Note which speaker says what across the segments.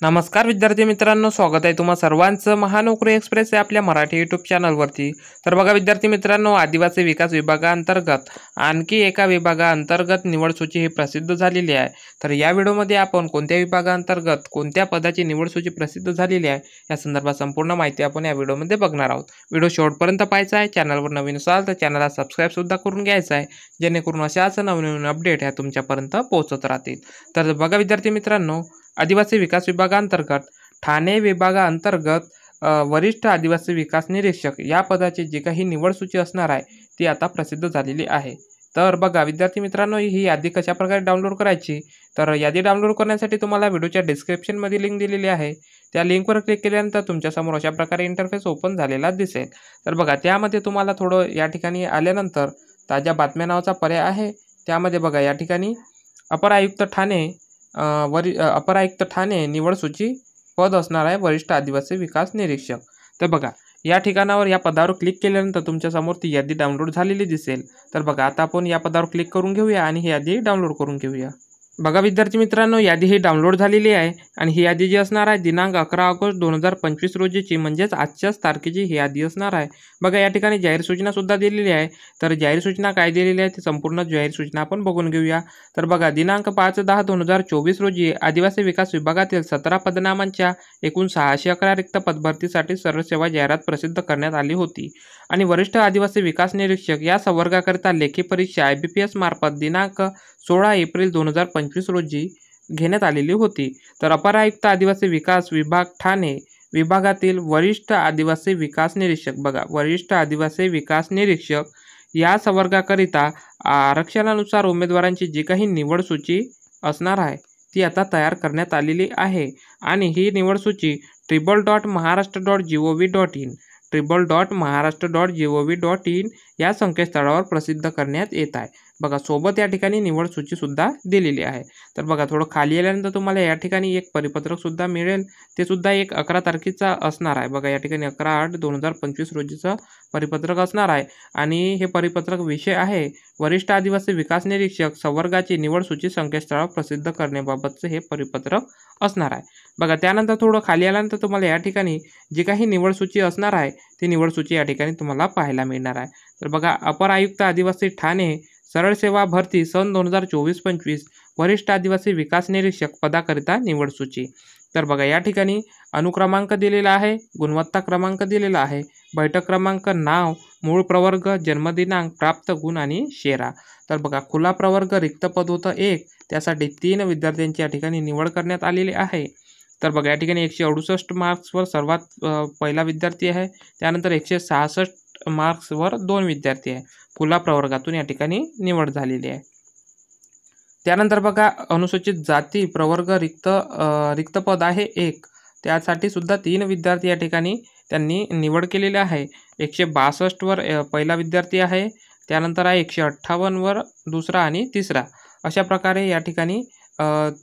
Speaker 1: नमस्कार विद्यार्थी मित्रांनो, स्वागत आहे तुम्हा सर्वांचं महानोकरी एक्सप्रेस या आपल्या मराठी यूट्यूब चॅनलवरती। तर बघा विद्यार्थी मित्रांनो, आदिवासी विकास विभागाअंतर्गत आणखी एका विभागाअंतर्गत निवड सूची ही प्रसिद्ध झालेली आहे। तर या व्हिडिओमध्ये आपण कोणत्या विभागाअंतर्गत कोणत्या पदाची निवड सूची प्रसिद्ध झालेली आहे या संदर्भात संपूर्ण माहिती आपण या व्हिडिओमध्ये बघणार आहोत। व्हिडिओ शेवटपर्यंत पाहायचा आहे। चॅनलवर नवीन असाल तर चॅनलला सबस्क्राइब सुद्धा करून घ्यायचं आहे, जेणेकरून अशाच नवनवीन अपडेट ह्या तुमच्यापर्यंत पोहोचत राहतील। तर बघा विद्यार्थी मित्रांनो, आदिवासी विकास विभागाअंतर्गत ठाणे विभागाअंतर्गत वरिष्ठ आदिवासी विकास निरीक्षक या पदाची जी काही निवड सूची असणार आहे ती आता प्रसिद्ध झालेली आहे। तर बघा विद्यार्थी मित्रांनो, ही यादी कशा प्रकारे डाउनलोड करायची, तर यादी डाउनलोड करण्यासाठी तुम्हाला व्हिडिओच्या डिस्क्रिप्शनमध्ये लिंक दिलेली आहे। त्या लिंकवर क्लिक केल्यानंतर तुमच्यासमोर अशा प्रकारे इंटरफेस ओपन झालेला दिसेल। तर बघा त्यामध्ये तुम्हाला थोडं या ठिकाणी आल्यानंतर ताज्या बातम्या नावाचा पर्याय आहे, त्यामध्ये बघा या ठिकाणी अपर आयुक्त ठाणे निवड सूची पद असणार आहे वरिष्ठ आदिवासी विकास निरीक्षक। तर बघा या ठिकाणावर या पदावर क्लिक केल्यानंतर तुमच्यासमोर ती यादी डाउनलोड झालेली दिसेल। तर बघा आता आपण या पदावर क्लिक करून घेऊया आणि ही यादी डाउनलोड करून घेऊया। बघा विद्यार्थी मित्रांनो, यादी ही डाउनलोड झालेली आहे आणि ही यादी जी असणार आहे दिनांक 11 ऑगस्ट 2025 रोजीची, म्हणजेच आजच्याच तारखेची ही यादी असणार आहे। बघा या ठिकाणी जाहीर सूचना सुद्धा दिलेली आहे। तर जाहीर सूचना काय दिलेली आहे ते संपूर्ण जाहीर सूचना आपण बघून घेऊया। तर बघा दिनांक 5/10/2024 रोजी आदिवासी विकास विभागातील 17 पदनामांच्या एकूण 611 रिक्त पदभरतीसाठी सरळ सेवा जाहिरात प्रसिद्ध करण्यात आली होती आणि वरिष्ठ आदिवासी विकास निरीक्षक या संवर्गाकरिता लेखी परीक्षा IBPS मार्फत दिनांक 16 एप्रिल 2025 रोजी घेण्यात आलेली होती। तर अपर आयुक्त आदिवासी विकास विभाग ठाणे विभागातील वरिष्ठ आदिवासी विकास निरीक्षक, बघा वरिष्ठ आदिवासी विकास निरीक्षक या संवर्गाकरिता आरक्षणानुसार उमेदवारांची जी काही निवड सूची असणार आहे ती आता तयार करण्यात आलेली आहे आणि ही निवड सूची www.maharashtra.gov.in या संकेतस्थळावर प्रसिद्ध करण्यात येत आहे। बघा सोबत या ठिकाणी निवड सूची सुद्धा दिलेली आहे। तर बघा थोडं खाली आल्यानंतर तुम्हाला या ठिकाणी एक परिपत्रक सुद्धा मिळेल, ते सुद्धा एक 11 तारखेचा असणार आहे। बघा या ठिकाणी 11/8/2025 रोजीचं परिपत्रक असणार आहे आणि हे परिपत्रक विषय आहे वरिष्ठ आदिवासी विकास निरीक्षक संवर्गाची निवड सूची संकेतस्थळावर प्रसिद्ध करण्याबाबतचं हे परिपत्रक असणार आहे। बघा त्यानंतर थोडं खाली आल्यानंतर तुम्हाला या ठिकाणी जी काही निवड सूची असणार आहे ती निवड सूची या ठिकाणी तुम्हाला पाहायला मिळणार आहे। तर बघा अपर आयुक्त आदिवासी ठाणे सरळ सेवा भरती सन 2024-25 वरिष्ठ आदिवासी विकास निरीक्षक पदाकरिता निवड सूची। तर बघा या ठिकाणी अनुक्रमांक दिलेला आहे, गुणवत्ता क्रमांक दिलेला आहे, बैठक क्रमांक, नाव, मूळ प्रवर्ग, जन्मदिनांक, प्राप्त गुण आणि शेरा। तर बघा खुला प्रवर्ग रिक्त पद होतं 1, त्यासाठी 3 विद्यार्थ्यांची या ठिकाणी निवड करण्यात आलेली आहे। तर बघा या ठिकाणी 168 मार्क्सवर सर्वात पहिला विद्यार्थी आहे, त्यानंतर 166 मार्क्सवर 2 विद्यार्थी आहे। खुला प्रवर्गातून या ठिकाणी निवड झालेली आहे। त्यानंतर बघा अनुसूचित जाती प्रवर्ग रिक्त पद आहे 1, त्यासाठी सुद्धा 3 विद्यार्थी या ठिकाणी त्यांनी निवड केलेली आहे। 162 वर पहिला विद्यार्थी आहे, त्यानंतर आहे 158 वर दुसरा आणि तिसरा, अशा प्रकारे या ठिकाणी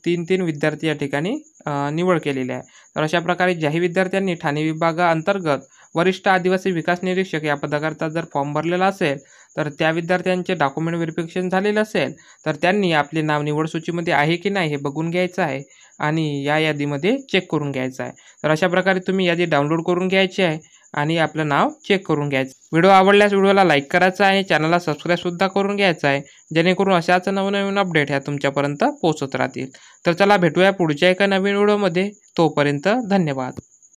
Speaker 1: 3 विद्यार्थी या ठिकाणी निवड केलेली आहे। तर अशा प्रकारे ज्याही विद्यार्थ्यांनी ठाणे विभागाअंतर्गत वरिष्ठ आदिवासी विकास निरीक्षक या पदाकरता जर फॉर्म भरलेला असेल तर त्या विद्यार्थ्यांचे डॉक्युमेंट व्हेरिफिकेशन झालेलं असेल तर त्यांनी आपले नाव निवड सूचीमध्ये आहे की नाही हे बघून घ्यायचं आहे आणि या यादीमध्ये चेक करून घ्यायचं आहे। तर अशा प्रकारे तुम्ही यादी डाउनलोड करून घ्यायची आहे आणि आपलं नाव चेक करून घ्यायचं। व्हिडिओ आवडल्यास व्हिडिओला लाईक करायचा आहे आणि चॅनलला सबस्क्राईब सुद्धा करून घ्यायचं आहे, जेणेकरून अशाच नवनवीन अपडेट ह्या तुमच्यापर्यंत पोहोचत राहतील। तर चला भेटूया पुढच्या एका नवीन व्हिडिओमध्ये, तोपर्यंत धन्यवाद।